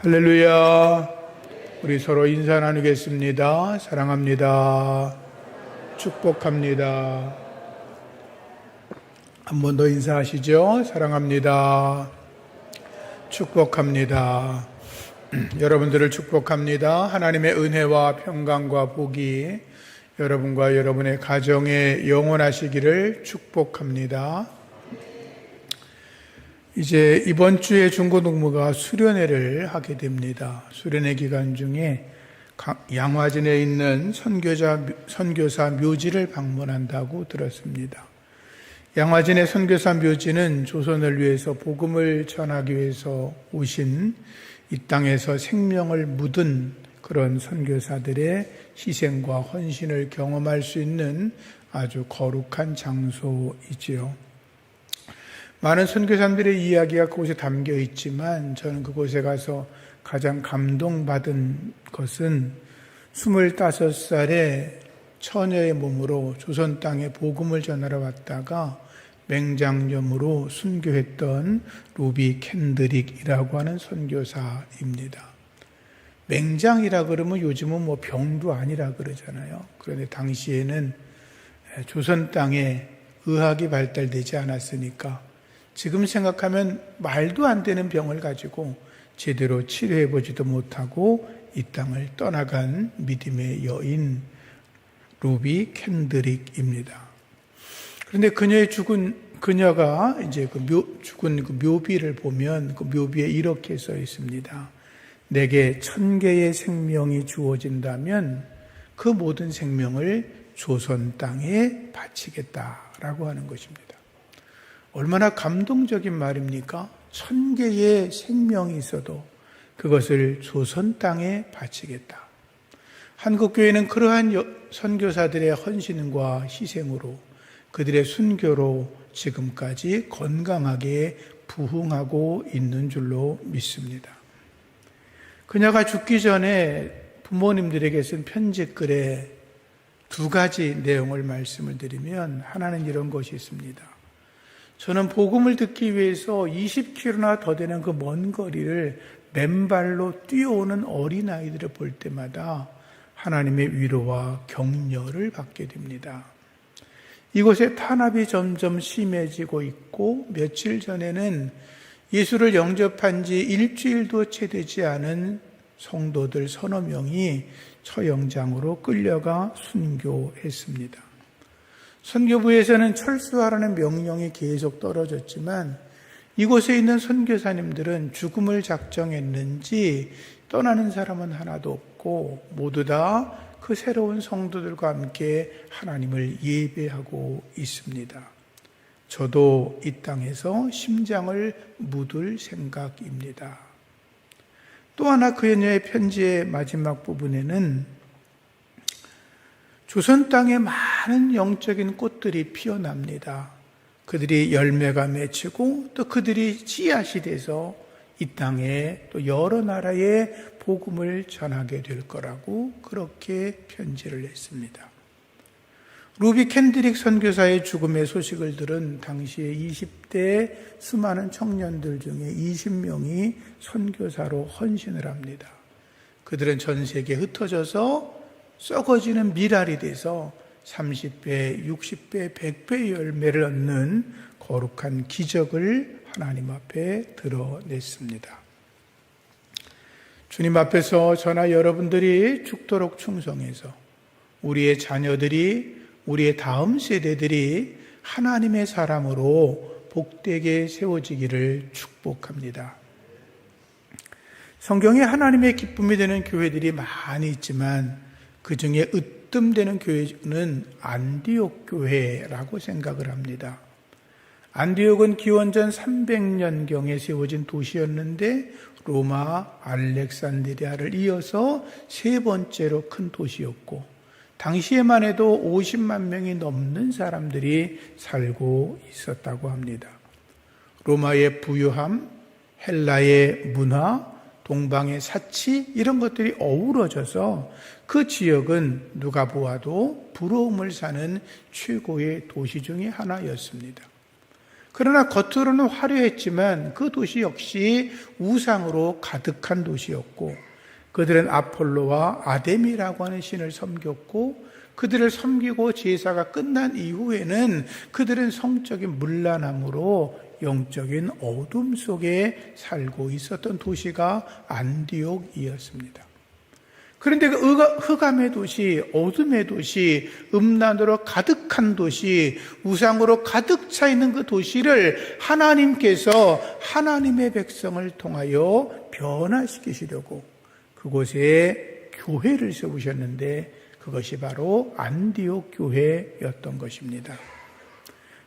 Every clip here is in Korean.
할렐루야. 우리 서로 인사 나누겠습니다. 사랑합니다. 축복합니다. 한 번 더 인사하시죠. 사랑합니다. 축복합니다. 여러분들을 축복합니다. 하나님의 은혜와 평강과 복이 여러분과 여러분의 가정에 영원하시기를 축복합니다. 이제 이번 주에 중고등부가 수련회를 하게 됩니다. 수련회 기간 중에 양화진에 있는 선교사 묘지를 방문한다고 들었습니다. 양화진의 선교사 묘지는 조선을 위해서 복음을 전하기 위해서 오신 이 땅에서 생명을 묻은 그런 선교사들의 희생과 헌신을 경험할 수 있는 아주 거룩한 장소이지요. 많은 선교사들의 이야기가 그곳에 담겨 있지만 저는 그곳에 가서 가장 감동받은 것은 25살의 처녀의 몸으로 조선 땅에 복음을 전하러 왔다가 맹장염으로 순교했던 루비 캔드릭이라고 하는 선교사입니다. 맹장이라 그러면 요즘은 병도 아니라 그러잖아요. 그런데 당시에는 조선 땅에 의학이 발달되지 않았으니까 지금 생각하면 말도 안 되는 병을 가지고 제대로 치료해보지도 못하고 이 땅을 떠나간 믿음의 여인 루비 캔드릭입니다. 그런데 그녀가 이제 죽은 그 묘비를 보면 그 묘비에 이렇게 써 있습니다. 내게 1000개의 생명이 주어진다면 그 모든 생명을 조선 땅에 바치겠다라고 하는 것입니다. 얼마나 감동적인 말입니까? 1000개의 생명이 있어도 그것을 조선 땅에 바치겠다. 한국교회는 그러한 선교사들의 헌신과 희생으로 그들의 순교로 지금까지 건강하게 부흥하고 있는 줄로 믿습니다. 그녀가 죽기 전에 부모님들에게 쓴 편지글에 2가지 내용을 말씀을 드리면 하나는 이런 것이 있습니다. 저는 복음을 듣기 위해서 20km나 더 되는 그 먼 거리를 맨발로 뛰어오는 어린아이들을 볼 때마다 하나님의 위로와 격려를 받게 됩니다. 이곳에 탄압이 점점 심해지고 있고 며칠 전에는 예수를 영접한 지 일주일도 채 되지 않은 성도들 서너 명이 처형장으로 끌려가 순교했습니다. 선교부에서는 철수하라는 명령이 계속 떨어졌지만 이곳에 있는 선교사님들은 죽음을 작정했는지 떠나는 사람은 하나도 없고 모두 다 그 새로운 성도들과 함께 하나님을 예배하고 있습니다. 저도 이 땅에서 심장을 묻을 생각입니다. 또 하나 그녀의 편지의 마지막 부분에는 조선 땅에 많은 영적인 꽃들이 피어납니다. 그들이 열매가 맺히고 또 그들이 씨앗이 돼서 이 땅에 또 여러 나라의 복음을 전하게 될 거라고 그렇게 편지를 했습니다. 루비 캔드릭 선교사의 죽음의 소식을 들은 당시에 20대 수많은 청년들 중에 20명이 선교사로 헌신을 합니다. 그들은 전 세계에 흩어져서 썩어지는 밀알이 돼서 30배, 60배, 100배의 열매를 얻는 거룩한 기적을 하나님 앞에 드러냈습니다. 주님 앞에서 저나 여러분들이 죽도록 충성해서 우리의 자녀들이, 우리의 다음 세대들이 하나님의 사람으로 복되게 세워지기를 축복합니다. 성경에 하나님의 기쁨이 되는 교회들이 많이 있지만 그 중에 으뜸되는 교회는 안디옥 교회라고 생각을 합니다. 안디옥은 기원전 300년경에 세워진 도시였는데 로마, 알렉산드리아를 이어서 3번째로 큰 도시였고 당시에만 해도 50만 명이 넘는 사람들이 살고 있었다고 합니다. 로마의 부유함, 헬라의 문화, 동방의 사치 이런 것들이 어우러져서 그 지역은 누가 보아도 부러움을 사는 최고의 도시 중에 하나였습니다. 그러나 겉으로는 화려했지만 그 도시 역시 우상으로 가득한 도시였고, 그들은 아폴로와 아데미라고 하는 신을 섬겼고, 그들을 섬기고 제사가 끝난 이후에는 그들은 성적인 문란함으로 영적인 어둠 속에 살고 있었던 도시가 안디옥이었습니다. 그런데 그 흑암의 도시, 어둠의 도시, 음란으로 가득한 도시, 우상으로 가득 차 있는 그 도시를 하나님께서 하나님의 백성을 통하여 변화시키시려고 그곳에 교회를 세우셨는데, 그것이 바로 안디옥 교회였던 것입니다.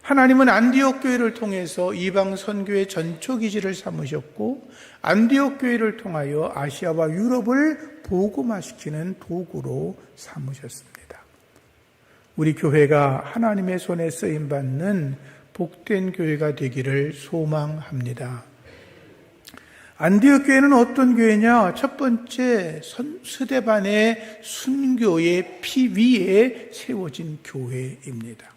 하나님은 안디옥 교회를 통해서 이방 선교의 전초기지를 삼으셨고, 안디옥 교회를 통하여 아시아와 유럽을 복음화시키는 도구로 삼으셨습니다. 우리 교회가 하나님의 손에 쓰임받는 복된 교회가 되기를 소망합니다. 안디옥 교회는 어떤 교회냐? 첫 번째, 스데반의 순교의 피 위에 세워진 교회입니다.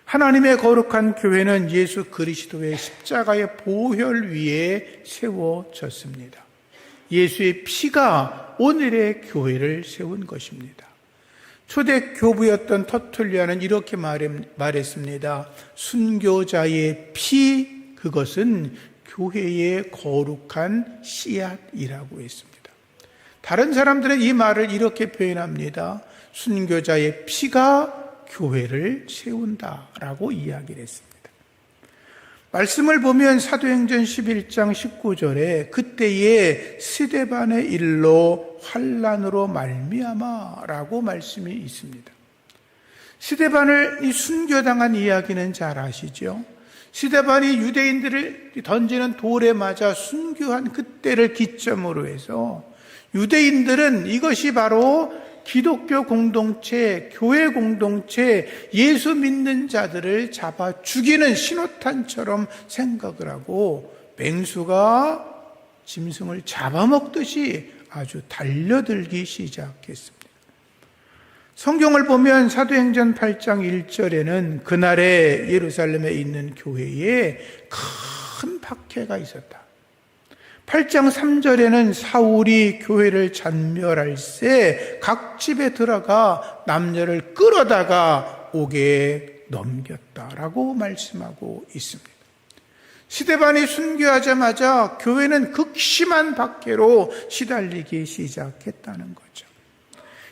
하나님의 거룩한 교회는 예수 그리스도의 십자가의 보혈 위에 세워졌습니다. 예수의 피가 오늘의 교회를 세운 것입니다. 초대 교부였던 터툴리아는 이렇게 말했습니다. 순교자의 피, 그것은 교회의 거룩한 씨앗이라고 했습니다. 다른 사람들은 이 말을 이렇게 표현합니다. 순교자의 피가 교회를 세운다라고 이야기를 했습니다. 말씀을 보면 사도행전 11장 19절에 그때에 스데반의 일로 환난으로 말미암아라고 말씀이 있습니다. 스데반을 순교당한 이야기는 잘 아시죠? 스데반이 유대인들을 던지는 돌에 맞아 순교한 그때를 기점으로 해서 유대인들은 이것이 바로 기독교 공동체, 교회 공동체, 예수 믿는 자들을 잡아 죽이는 신호탄처럼 생각을 하고 맹수가 짐승을 잡아먹듯이 아주 달려들기 시작했습니다. 성경을 보면 사도행전 8장 1절에는 그날에 예루살렘에 있는 교회에 큰 박해가 있었다. 8장 3절에는 사울이 교회를 잔멸할새 각 집에 들어가 남녀를 끌어다가 옥에 넘겼다라고 말씀하고 있습니다. 스데반이 순교하자마자 교회는 극심한 박해로 시달리기 시작했다는 거죠.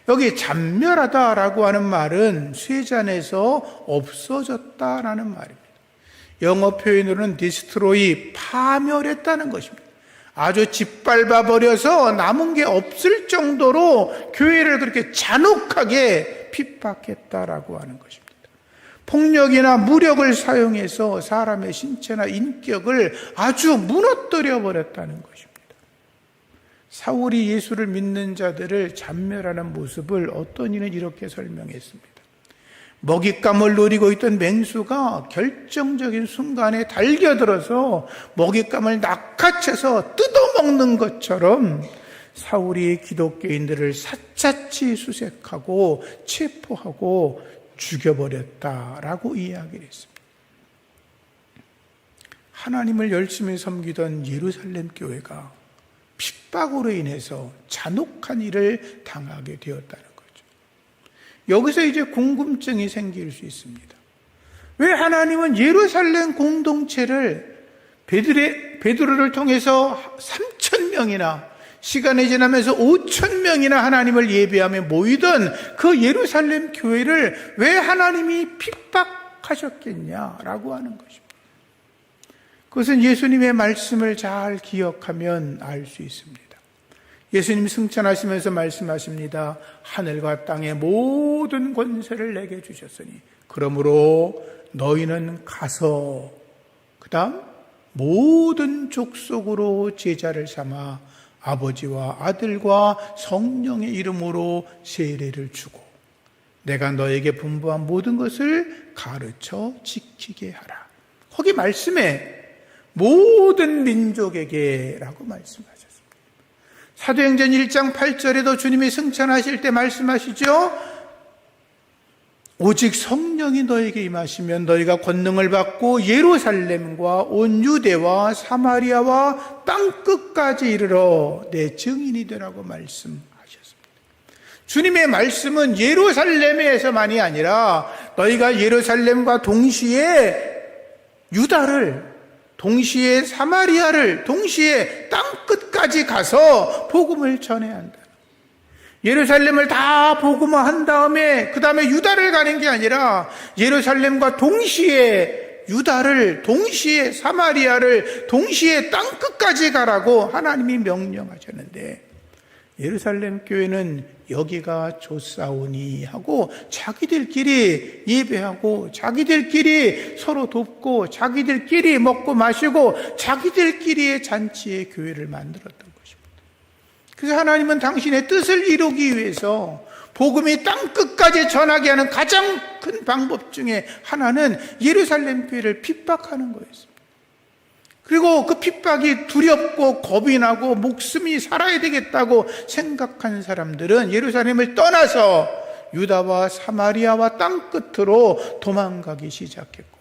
여기 잔멸하다라고 하는 말은 쇠잔에서 없어졌다라는 말입니다. 영어 표현으로는 destroy, 파멸했다는 것입니다. 아주 짓밟아 버려서 남은 게 없을 정도로 교회를 그렇게 잔혹하게 핍박했다라고 하는 것입니다. 폭력이나 무력을 사용해서 사람의 신체나 인격을 아주 무너뜨려 버렸다는 것입니다. 사울이 예수를 믿는 자들을 잔멸하는 모습을 어떤 이는 이렇게 설명했습니다. 먹잇감을 노리고 있던 맹수가 결정적인 순간에 달겨들어서 먹잇감을 낚아채서 뜯어먹는 것처럼 사울이 기독교인들을 샅샅이 수색하고 체포하고 죽여버렸다라고 이야기를 했습니다. 하나님을 열심히 섬기던 예루살렘 교회가 핍박으로 인해서 잔혹한 일을 당하게 되었다는 거죠. 여기서 이제 궁금증이 생길 수 있습니다. 왜 하나님은 예루살렘 공동체를 베드로를 통해서 3,000명이나 시간이 지나면서 5,000명이나 하나님을 예배하며 모이던 그 예루살렘 교회를 왜 하나님이 핍박하셨겠냐라고 하는 것입니다. 그것은 예수님의 말씀을 잘 기억하면 알 수 있습니다. 예수님 승천하시면서 말씀하십니다. 하늘과 땅의 모든 권세를 내게 주셨으니 그러므로 너희는 가서 그 다음 모든 족속으로 제자를 삼아 아버지와 아들과 성령의 이름으로 세례를 주고 내가 너에게 분부한 모든 것을 가르쳐 지키게 하라. 거기 말씀에 모든 민족에게라고 말씀하셨습니다. 사도행전 1장 8절에도 주님이 승천하실 때 말씀하시죠. 오직 성령이 너에게 임하시면 너희가 권능을 받고 예루살렘과 온 유대와 사마리아와 땅끝까지 이르러 내 증인이 되라고 말씀하셨습니다. 주님의 말씀은 예루살렘에서만이 아니라 너희가 예루살렘과 동시에 유다를, 동시에 사마리아를, 동시에 땅끝까지 가서 복음을 전해야 한다. 예루살렘을 다 복음화한 다음에 그 다음에 유다를 가는 게 아니라 예루살렘과 동시에 유다를, 동시에 사마리아를, 동시에 땅끝까지 가라고 하나님이 명령하셨는데, 예루살렘 교회는 여기가 좋사오니 하고 자기들끼리 예배하고 자기들끼리 서로 돕고 자기들끼리 먹고 마시고 자기들끼리의 잔치의 교회를 만들었던 것입니다. 그래서 하나님은 당신의 뜻을 이루기 위해서 복음이 땅끝까지 전하게 하는 가장 큰 방법 중에 하나는 예루살렘 교회를 핍박하는 거였습니다. 그리고 그 핍박이 두렵고 겁이 나고 목숨이 살아야 되겠다고 생각한 사람들은 예루살렘을 떠나서 유다와 사마리아와 땅끝으로 도망가기 시작했고,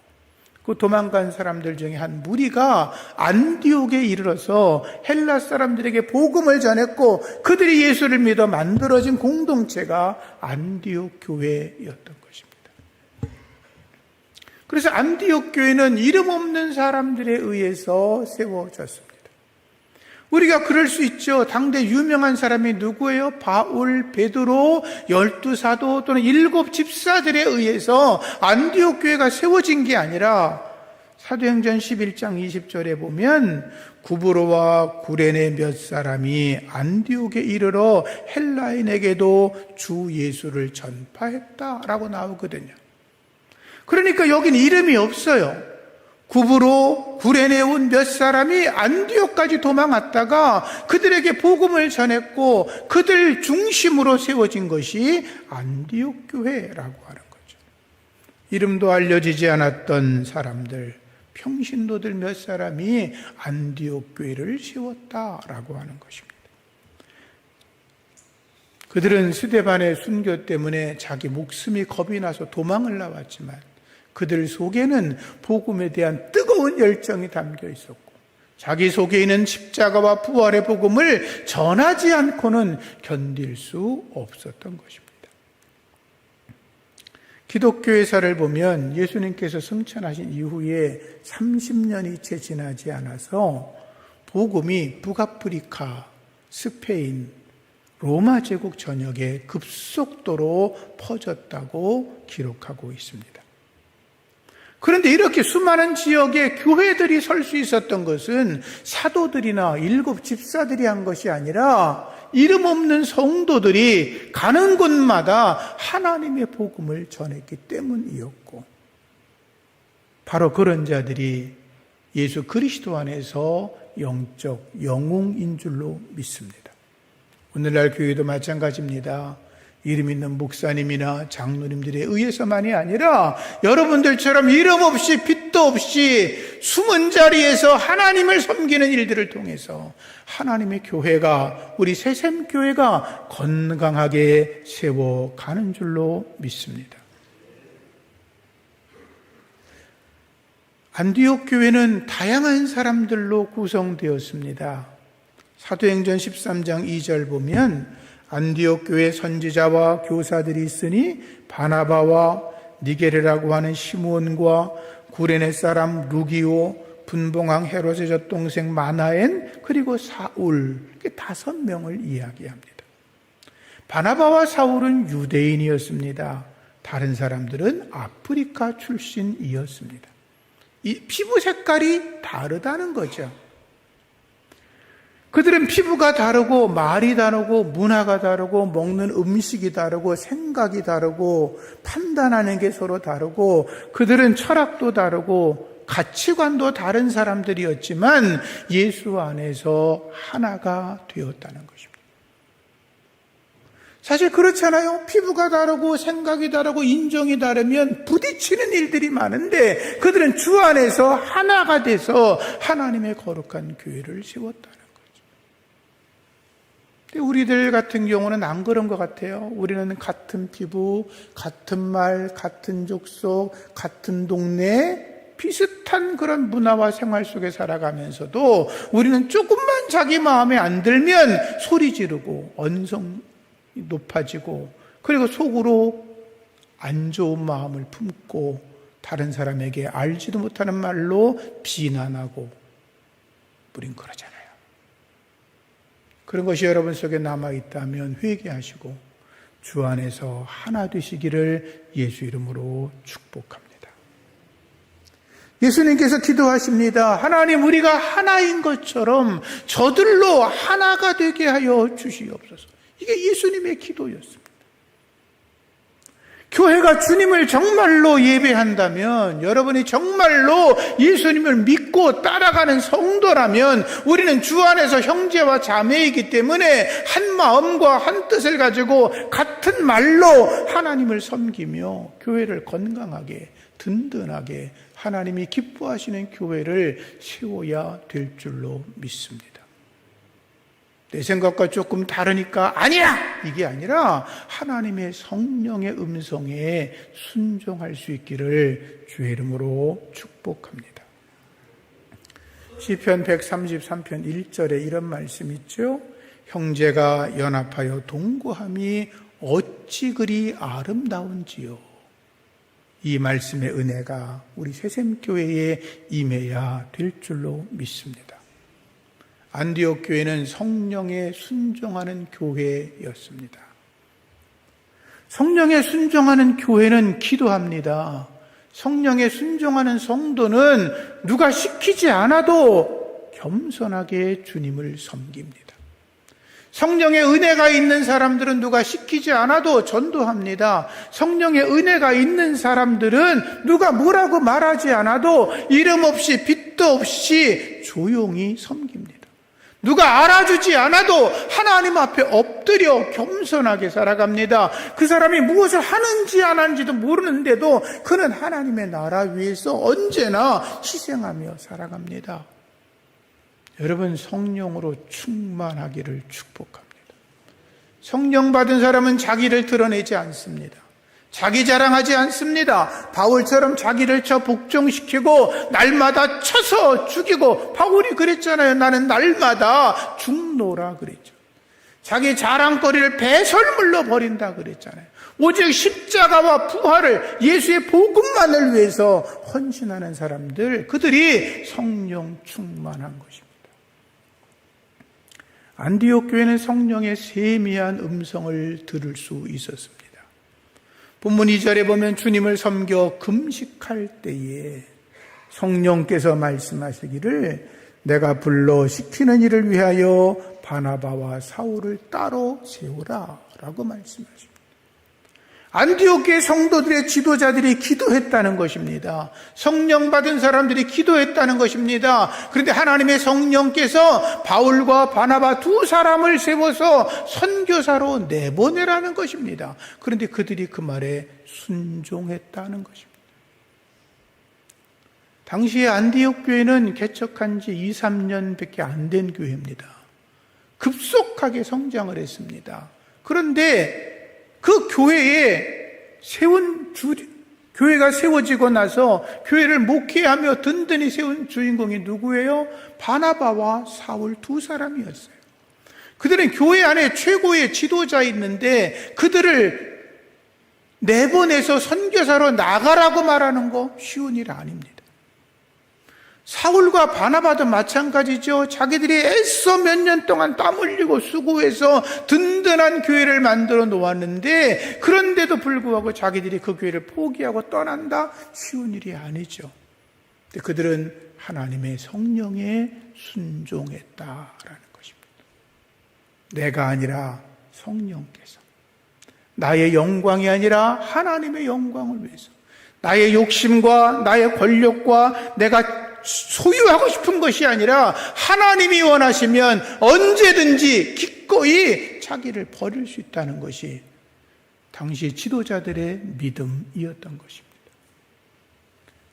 그 도망간 사람들 중에 한 무리가 안디옥에 이르러서 헬라 사람들에게 복음을 전했고 그들이 예수를 믿어 만들어진 공동체가 안디옥 교회였던 것입니다. 그래서 안디옥 교회는 이름 없는 사람들에 의해서 세워졌습니다. 우리가 그럴 수 있죠. 당대 유명한 사람이 누구예요? 바울, 베드로, 12사도 또는 7 집사들에 의해서 안디옥 교회가 세워진 게 아니라 사도행전 11장 20절에 보면 구브로와 구레네 몇 사람이 안디옥에 이르러 헬라인에게도 주 예수를 전파했다라고 나오거든요. 그러니까 여긴 이름이 없어요. 구브로, 구레네 온 몇 사람이 안디옥까지 도망왔다가 그들에게 복음을 전했고 그들 중심으로 세워진 것이 안디옥 교회라고 하는 거죠. 이름도 알려지지 않았던 사람들, 평신도들 몇 사람이 안디옥 교회를 세웠다라고 하는 것입니다. 그들은 스데반의 순교 때문에 자기 목숨이 겁이 나서 도망을 나왔지만 그들 속에는 복음에 대한 뜨거운 열정이 담겨 있었고 자기 속에 있는 십자가와 부활의 복음을 전하지 않고는 견딜 수 없었던 것입니다. 기독교회사를 보면 예수님께서 승천하신 이후에 30년이 채 지나지 않아서 복음이 북아프리카, 스페인, 로마 제국 전역에 급속도로 퍼졌다고 기록하고 있습니다. 그런데 이렇게 수많은 지역에 교회들이 설 수 있었던 것은 사도들이나 7 집사들이 한 것이 아니라 이름 없는 성도들이 가는 곳마다 하나님의 복음을 전했기 때문이었고, 바로 그런 자들이 예수 그리스도 안에서 영적 영웅인 줄로 믿습니다. 오늘날 교회도 마찬가지입니다. 이름 있는 목사님이나 장로님들에 의해서만이 아니라 여러분들처럼 이름 없이 빚도 없이 숨은 자리에서 하나님을 섬기는 일들을 통해서 하나님의 교회가, 우리 새샘교회가 건강하게 세워가는 줄로 믿습니다. 안디옥 교회는 다양한 사람들로 구성되었습니다. 사도행전 13장 2절 보면 안디옥 교회 선지자와 교사들이 있으니 바나바와 니게르라고 하는 시므온과 구레네 사람 루기오, 분봉왕 헤롯의 젖동생 마나엔, 그리고 사울, 이렇게 5명을 이야기합니다. 바나바와 사울은 유대인이었습니다. 다른 사람들은 아프리카 출신이었습니다. 이 피부 색깔이 다르다는 거죠. 그들은 피부가 다르고 말이 다르고 문화가 다르고 먹는 음식이 다르고 생각이 다르고 판단하는 게 서로 다르고 그들은 철학도 다르고 가치관도 다른 사람들이었지만 예수 안에서 하나가 되었다는 것입니다. 사실 그렇잖아요. 피부가 다르고 생각이 다르고 인종이 다르면 부딪히는 일들이 많은데 그들은 주 안에서 하나가 돼서 하나님의 거룩한 교회를 세웠다는 거죠. 우리들 같은 경우는 안 그런 것 같아요. 우리는 같은 피부, 같은 말, 같은 족속, 같은 동네, 비슷한 그런 문화와 생활 속에 살아가면서도 우리는 조금만 자기 마음에 안 들면 소리 지르고 언성이 높아지고, 그리고 속으로 안 좋은 마음을 품고 다른 사람에게 알지도 못하는 말로 비난하고, 우린 그러잖아요. 그런 것이 여러분 속에 남아있다면 회개하시고 주 안에서 하나 되시기를 예수 이름으로 축복합니다. 예수님께서 기도하십니다. 하나님, 우리가 하나인 것처럼 저들로 하나가 되게 하여 주시옵소서. 이게 예수님의 기도였습니다. 교회가 주님을 정말로 예배한다면, 여러분이 정말로 예수님을 믿고 따라가는 성도라면, 우리는 주 안에서 형제와 자매이기 때문에 한 마음과 한 뜻을 가지고 같은 말로 하나님을 섬기며 교회를 건강하게 든든하게 하나님이 기뻐하시는 교회를 세워야 될 줄로 믿습니다. 내 생각과 조금 다르니까 아니야! 이게 아니라 하나님의 성령의 음성에 순종할 수 있기를 주의 이름으로 축복합니다. 시편 133편 1절에 이런 말씀 있죠. 형제가 연합하여 동거함이 어찌 그리 아름다운지요. 이 말씀의 은혜가 우리 새샘교회에 임해야 될 줄로 믿습니다. 안디옥 교회는 성령에 순종하는 교회였습니다. 성령에 순종하는 교회는 기도합니다. 성령에 순종하는 성도는 누가 시키지 않아도 겸손하게 주님을 섬깁니다. 성령의 은혜가 있는 사람들은 누가 시키지 않아도 전도합니다. 성령의 은혜가 있는 사람들은 누가 뭐라고 말하지 않아도 이름 없이 빚도 없이 조용히 섬깁니다. 누가 알아주지 않아도 하나님 앞에 엎드려 겸손하게 살아갑니다. 그 사람이 무엇을 하는지 안 하는지도 모르는데도 그는 하나님의 나라 위해서 언제나 희생하며 살아갑니다. 여러분, 성령으로 충만하기를 축복합니다. 성령 받은 사람은 자기를 드러내지 않습니다. 자기 자랑하지 않습니다. 바울처럼 자기를 쳐 복종시키고 날마다 쳐서 죽이고, 바울이 그랬잖아요. 나는 날마다 죽노라 그랬죠. 자기 자랑거리를 배설물로 버린다 그랬잖아요. 오직 십자가와 부활을, 예수의 복음만을 위해서 헌신하는 사람들, 그들이 성령 충만한 것입니다. 안디옥 교회는 성령의 세미한 음성을 들을 수 있었습니다. 본문 2절에 보면 주님을 섬겨 금식할 때에 성령께서 말씀하시기를 내가 불러 시키는 일을 위하여 바나바와 사울을 따로 세우라 라고 말씀하십니다. 안디옥 교회 성도들의 지도자들이 기도했다는 것입니다. 성령 받은 사람들이 기도했다는 것입니다. 그런데 하나님의 성령께서 바울과 바나바 두 사람을 세워서 선교사로 내보내라는 것입니다. 그런데 그들이 그 말에 순종했다는 것입니다. 당시에 안디옥 교회는 개척한 지 2, 3년밖에 안 된 교회입니다. 급속하게 성장을 했습니다. 그런데 그 교회가 세워지고 나서 교회를 목회하며 든든히 세운 주인공이 누구예요? 바나바와 사울 두 사람이었어요. 그들은 교회 안에 최고의 지도자였는데 그들을 내보내서 선교사로 나가라고 말하는 거 쉬운 일 아닙니다. 사울과 바나바도 마찬가지죠. 자기들이 애써 몇 년 동안 땀 흘리고 수고해서 든든한 교회를 만들어 놓았는데, 그런데도 불구하고 자기들이 그 교회를 포기하고 떠난다? 쉬운 일이 아니죠. 근데 그들은 하나님의 성령에 순종했다라는 것입니다. 내가 아니라 성령께서, 나의 영광이 아니라 하나님의 영광을 위해서, 나의 욕심과 나의 권력과 내가 소유하고 싶은 것이 아니라 하나님이 원하시면 언제든지 기꺼이 자기를 버릴 수 있다는 것이 당시 지도자들의 믿음이었던 것입니다.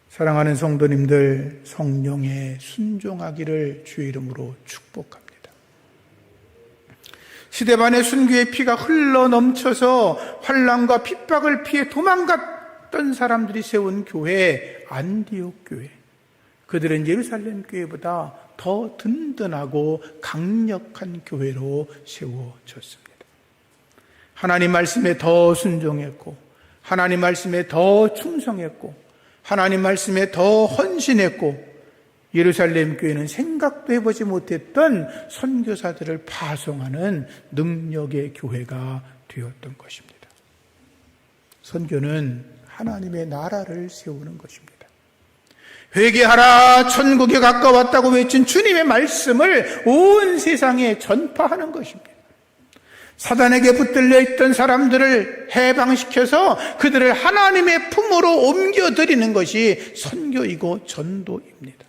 사랑하는 성도님들, 성령에 순종하기를 주의 이름으로 축복합니다. 스데반의 순교의 피가 흘러 넘쳐서 환난과 핍박을 피해 도망갔던 사람들이 세운 교회, 안디옥 교회. 그들은 예루살렘 교회보다 더 든든하고 강력한 교회로 세워졌습니다. 하나님 말씀에 더 순종했고, 하나님 말씀에 더 충성했고, 하나님 말씀에 더 헌신했고, 예루살렘 교회는 생각도 해보지 못했던 선교사들을 파송하는 능력의 교회가 되었던 것입니다. 선교는 하나님의 나라를 세우는 것입니다. 회개하라, 천국이 가까웠다고 외친 주님의 말씀을 온 세상에 전파하는 것입니다. 사단에게 붙들려 있던 사람들을 해방시켜서 그들을 하나님의 품으로 옮겨드리는 것이 선교이고 전도입니다.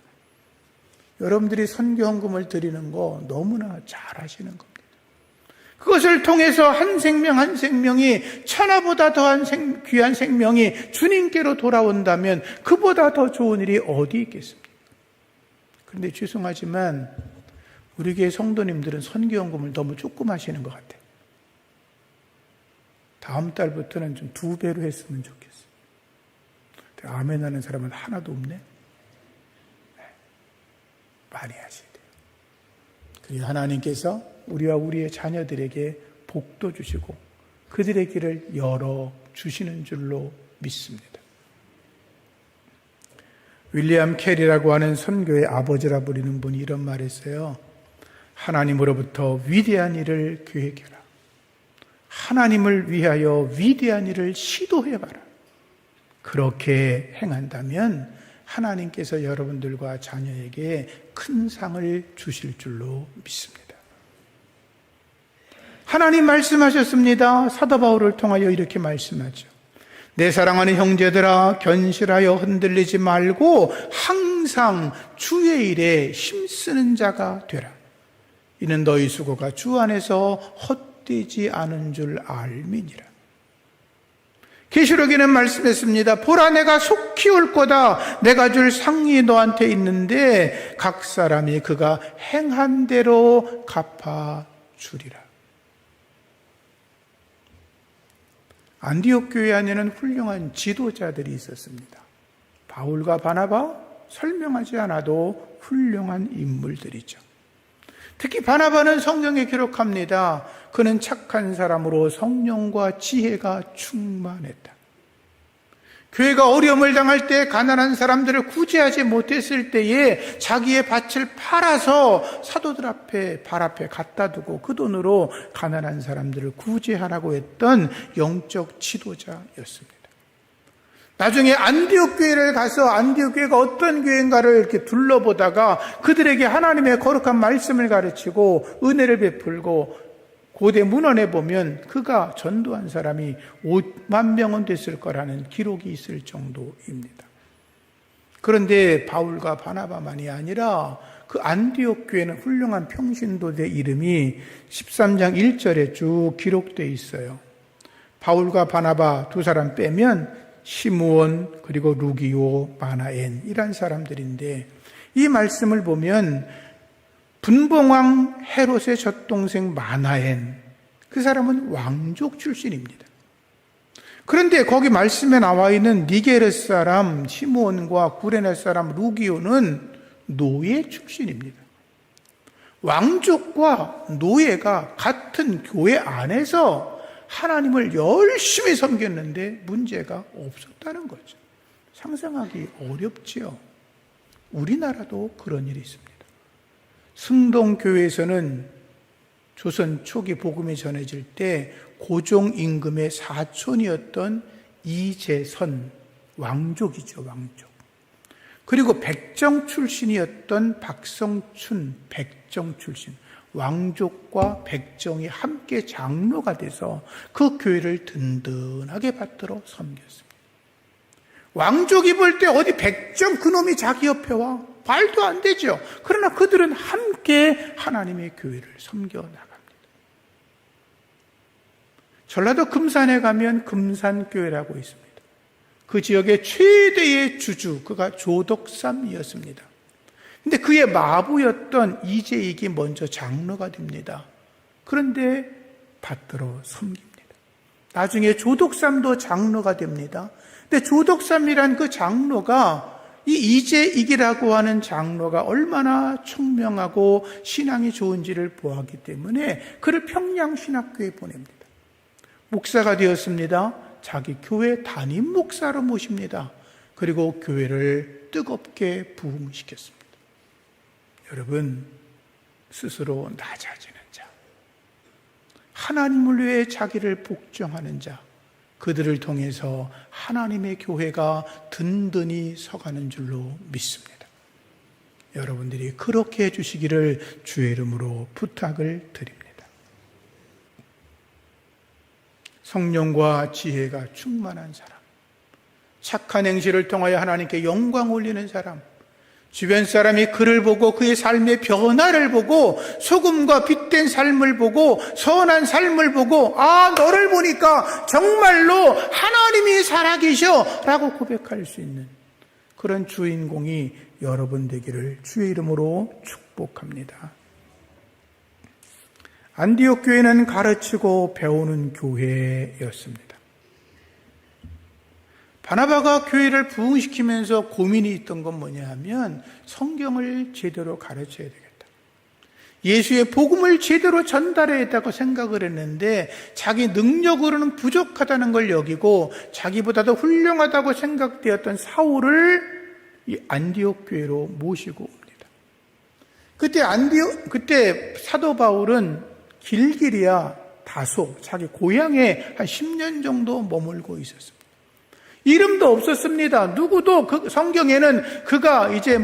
여러분들이 선교헌금을 드리는 거 너무나 잘 하시는 겁니다. 그것을 통해서 한 생명 한 생명이 천하보다 더한 귀한 생명이 주님께로 돌아온다면 그보다 더 좋은 일이 어디 있겠습니까? 그런데 죄송하지만 우리 교회 성도님들은 선교헌금을 너무 조금 하시는 것 같아요. 다음 달부터는 좀 2배로 했으면 좋겠어요. 아멘 하는 사람은 하나도 없네. 많이 하셔야 돼요. 그리고 하나님께서 우리와 우리의 자녀들에게 복도 주시고 그들의 길을 열어 주시는 줄로 믿습니다. 윌리엄 캐리라고 하는 선교의 아버지라 부리는 분이 이런 말을 했어요. 하나님으로부터 위대한 일을 계획해라. 하나님을 위하여 위대한 일을 시도해봐라. 그렇게 행한다면 하나님께서 여러분들과 자녀에게 큰 상을 주실 줄로 믿습니다. 하나님 말씀하셨습니다. 사도 바울을 통하여 이렇게 말씀하죠. 내 사랑하는 형제들아, 견실하여 흔들리지 말고 항상 주의 일에 힘쓰는 자가 되라. 이는 너희 수고가 주 안에서 헛되지 않은 줄 알미니라. 계시록에는 말씀했습니다. 보라, 내가 속히 올 거다. 내가 줄 상이 너한테 있는데 각 사람이 그가 행한 대로 갚아주리라. 안디옥 교회 안에는 훌륭한 지도자들이 있었습니다. 바울과 바나바, 설명하지 않아도 훌륭한 인물들이죠. 특히 바나바는 성경에 기록합니다. 그는 착한 사람으로 성령과 지혜가 충만했다. 교회가 어려움을 당할 때 가난한 사람들을 구제하지 못했을 때에 자기의 밭을 팔아서 사도들 앞에 발 앞에 갖다 두고 그 돈으로 가난한 사람들을 구제하라고 했던 영적 지도자였습니다. 나중에 안디옥 교회를 가서 안디옥 교회가 어떤 교회인가를 이렇게 둘러보다가 그들에게 하나님의 거룩한 말씀을 가르치고 은혜를 베풀고 고대 문헌에 보면 그가 전도한 사람이 5만 명은 됐을 거라는 기록이 있을 정도입니다. 그런데 바울과 바나바만이 아니라 그 안디옥 교회는 훌륭한 평신도대 이름이 13장 1절에 쭉 기록되어 있어요. 바울과 바나바 두 사람 빼면 시므온 그리고 루기오, 마나엔 이란 사람들인데 이 말씀을 보면 분봉왕 헤롯의 젖동생 마나엔, 그 사람은 왕족 출신입니다. 그런데 거기 말씀에 나와 있는 니게르 사람 시므온과 구레네 사람 루기오는 노예 출신입니다. 왕족과 노예가 같은 교회 안에서 하나님을 열심히 섬겼는데 문제가 없었다는 거죠. 상상하기 어렵지요. 우리나라도 그런 일이 있습니다. 승동교회에서는 조선 초기 복음이 전해질 때 고종 임금의 사촌이었던 이재선, 왕족이죠, 왕족. 그리고 백정 출신이었던 박성춘, 백정 출신. 왕족과 백정이 함께 장로가 돼서 그 교회를 든든하게 받들어 섬겼습니다. 왕족이 볼 때 어디 백정 그놈이 자기 옆에 와? 말도 안 되죠. 그러나 그들은 함께 하나님의 교회를 섬겨 나갑니다. 전라도 금산에 가면 금산교회라고 있습니다. 그 지역의 최대의 주주, 그가 조덕삼이었습니다. 근데 그의 마부였던 이재익이 먼저 장로가 됩니다. 그런데 받들어 섬깁니다. 나중에 조덕삼도 장로가 됩니다. 근데 조덕삼이란 그 장로가 이 이재익이라고 하는 장로가 얼마나 청명하고 신앙이 좋은지를 보았기 때문에 그를 평양신학교에 보냅니다. 목사가 되었습니다. 자기 교회 담임 목사로 모십니다. 그리고 교회를 뜨겁게 부흥시켰습니다. 여러분, 스스로 낮아지는 자, 하나님을 위해 자기를 복종하는 자, 그들을 통해서 하나님의 교회가 든든히 서가는 줄로 믿습니다. 여러분들이 그렇게 해주시기를 주의 이름으로 부탁을 드립니다. 성령과 지혜가 충만한 사람, 착한 행실을 통하여 하나님께 영광 올리는 사람, 주변 사람이 그를 보고 그의 삶의 변화를 보고 소금과 빛된 삶을 보고 선한 삶을 보고 너를 보니까 정말로 하나님이 살아계셔 라고 고백할 수 있는 그런 주인공이 여러분 되기를 주의 이름으로 축복합니다. 안디옥 교회는 가르치고 배우는 교회였습니다. 바나바가 교회를 부흥시키면서 고민이 있던 건 뭐냐 하면 성경을 제대로 가르쳐야 되겠다. 예수의 복음을 제대로 전달해야 했다고 생각을 했는데 자기 능력으로는 부족하다는 걸 여기고 자기보다도 훌륭하다고 생각되었던 사울을 이 안디옥 교회로 모시고 옵니다. 그때 사도 바울은 길기리아 다소 자기 고향에 한 10년 정도 머물고 있었습니다. 이름도 없었습니다. 누구도 성경에는 그가 이제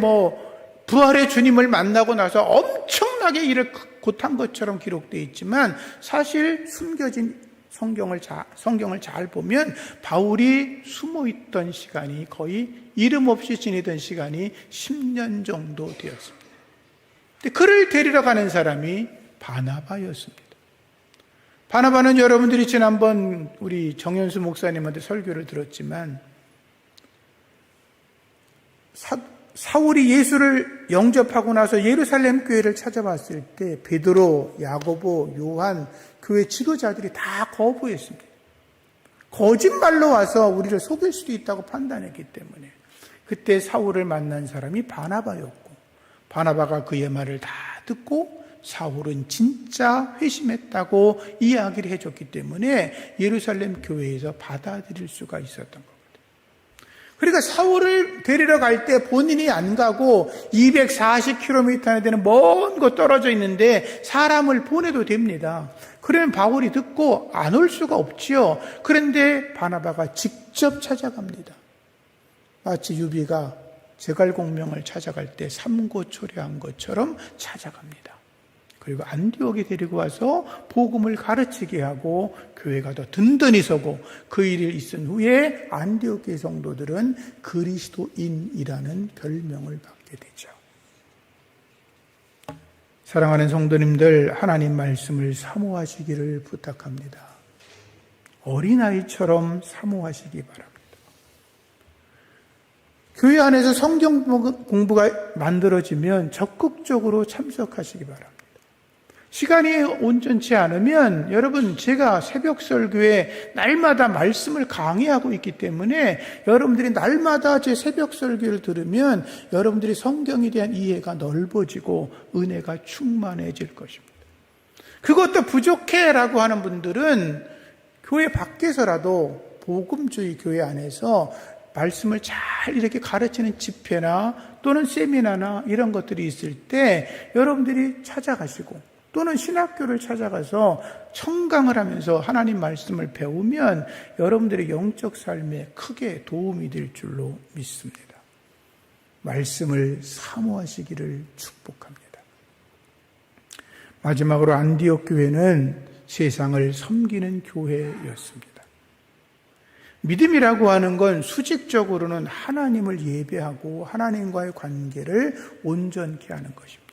부활의 주님을 만나고 나서 엄청나게 일을 곧한 것처럼 기록되어 있지만 사실 숨겨진 성경을 잘 보면 바울이 숨어있던 시간이 거의 이름 없이 지내던 시간이 10년 정도 되었습니다. 그를 데리러 가는 사람이 바나바였습니다. 바나바는 여러분들이 지난번 우리 정현수 목사님한테 설교를 들었지만 사울이 예수를 영접하고 나서 예루살렘 교회를 찾아봤을 때 베드로, 야고보, 요한 교회 지도자들이 다 거부했습니다. 거짓말로 와서 우리를 속일 수도 있다고 판단했기 때문에 그때 사울을 만난 사람이 바나바였고 바나바가 그의 말을 다 듣고 사울은 진짜 회심했다고 이야기를 해줬기 때문에 예루살렘 교회에서 받아들일 수가 있었던 겁니다. 그러니까 사울을 데리러 갈 때 본인이 안 가고 240km나 되는 먼 곳 떨어져 있는데 사람을 보내도 됩니다. 그러면 바울이 듣고 안 올 수가 없지요. 그런데 바나바가 직접 찾아갑니다. 마치 유비가 제갈공명을 찾아갈 때 삼고초려한 것처럼 찾아갑니다. 그리고 안디옥에 데리고 와서 복음을 가르치게 하고 교회가 더 든든히 서고 그 일이 있은 후에 안디옥 교회 성도들은 그리스도인이라는 별명을 받게 되죠. 사랑하는 성도님들, 하나님 말씀을 사모하시기를 부탁합니다. 어린아이처럼 사모하시기 바랍니다. 교회 안에서 성경 공부가 만들어지면 적극적으로 참석하시기 바랍니다. 시간이 온전치 않으면 여러분 제가 새벽 설교에 날마다 말씀을 강의하고 있기 때문에 여러분들이 날마다 제 새벽 설교를 들으면 여러분들이 성경에 대한 이해가 넓어지고 은혜가 충만해질 것입니다. 그것도 부족해라고 하는 분들은 교회 밖에서라도 복음주의 교회 안에서 말씀을 잘 이렇게 가르치는 집회나 또는 세미나나 이런 것들이 있을 때 여러분들이 찾아가시고 또는 신학교를 찾아가서 청강을 하면서 하나님 말씀을 배우면 여러분들의 영적 삶에 크게 도움이 될 줄로 믿습니다. 말씀을 사모하시기를 축복합니다. 마지막으로 안디옥 교회는 세상을 섬기는 교회였습니다. 믿음이라고 하는 건 수직적으로는 하나님을 예배하고 하나님과의 관계를 온전케 하는 것입니다.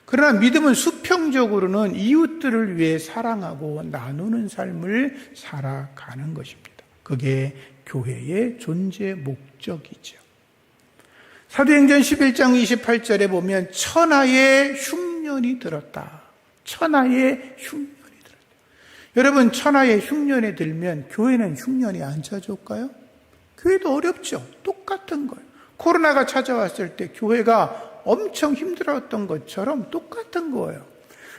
그러나 믿음은 수평적으로는 이웃들을 위해 사랑하고 나누는 삶을 살아가는 것입니다. 그게 교회의 존재 목적이죠. 사도행전 11장 28절에 보면 천하의 흉년이 들었다. 천하의 흉년이 들었대요. 여러분, 천하의 흉년에 들면 교회는 흉년이 안 찾아올까요? 교회도 어렵죠. 똑같은 거예요. 코로나가 찾아왔을 때 교회가 엄청 힘들었던 것처럼 똑같은 거예요.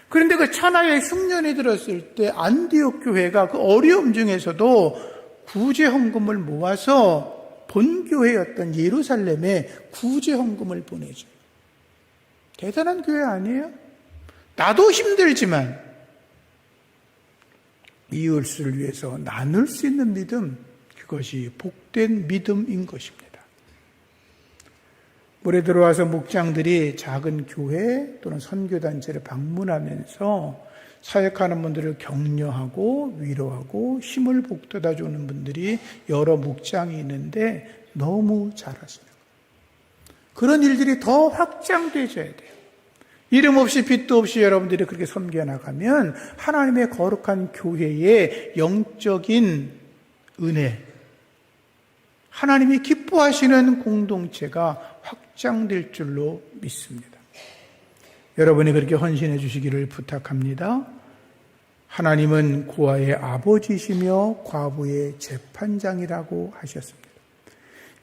그런데 그 천하의 흉년이 들었을 때 안디옥 교회가 그 어려움 중에서도 구제 헌금을 모아서 본교회였던 예루살렘에 구제 헌금을 보내죠. 대단한 교회 아니에요? 나도 힘들지만 이웃을 위해서 나눌 수 있는 믿음, 그것이 복된 믿음인 것입니다. 올해 들어와서 목장들이 작은 교회 또는 선교단체를 방문하면서 사역하는 분들을 격려하고 위로하고 힘을 북돋아 주는 분들이 여러 목장이 있는데 너무 잘하시는 거예요. 그런 일들이 더 확장되어야 돼요. 이름 없이 빛도 없이 여러분들이 그렇게 섬겨 나가면 하나님의 거룩한 교회의 영적인 은혜, 하나님이 기뻐하시는 공동체가 확장될 줄로 믿습니다. 여러분이 그렇게 헌신해 주시기를 부탁합니다. 하나님은 고아의 아버지시며 과부의 재판장이라고 하셨습니다.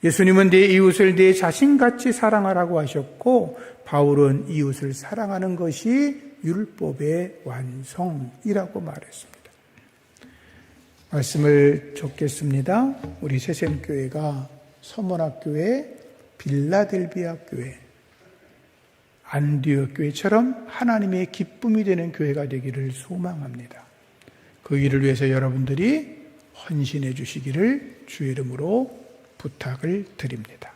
예수님은 내 이웃을 내 자신같이 사랑하라고 하셨고, 바울은 이웃을 사랑하는 것이 율법의 완성이라고 말했습니다. 말씀을 줬겠습니다. 우리 새샘교회가 서문학교회, 빌라델비아 교회, 안디옥 교회처럼 하나님의 기쁨이 되는 교회가 되기를 소망합니다. 그 일을 위해서 여러분들이 헌신해 주시기를 주의 이름으로 부탁을 드립니다.